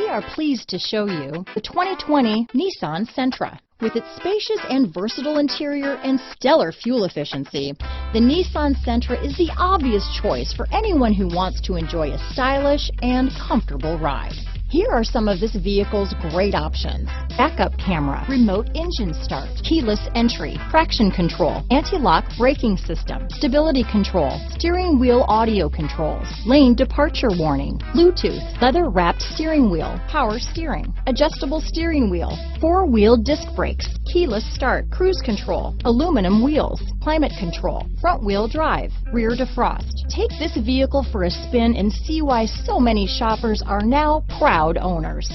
are pleased to show you the 2020 Nissan Sentra. With its spacious and versatile interior and stellar fuel efficiency, the Nissan Sentra is the obvious choice for anyone who wants to enjoy a stylish and comfortable ride. Here are some of this vehicle's great options: backup camera, remote engine start, keyless entry, traction control, anti-lock braking system, stability control, steering wheel audio controls, lane departure warning, Bluetooth, leather-wrapped steering wheel, power steering, adjustable steering wheel, four-wheel disc brakes, keyless start, cruise control, aluminum wheels, climate control, front-wheel drive, rear defrost. Take this vehicle for a spin and see why so many shoppers are now proud owners.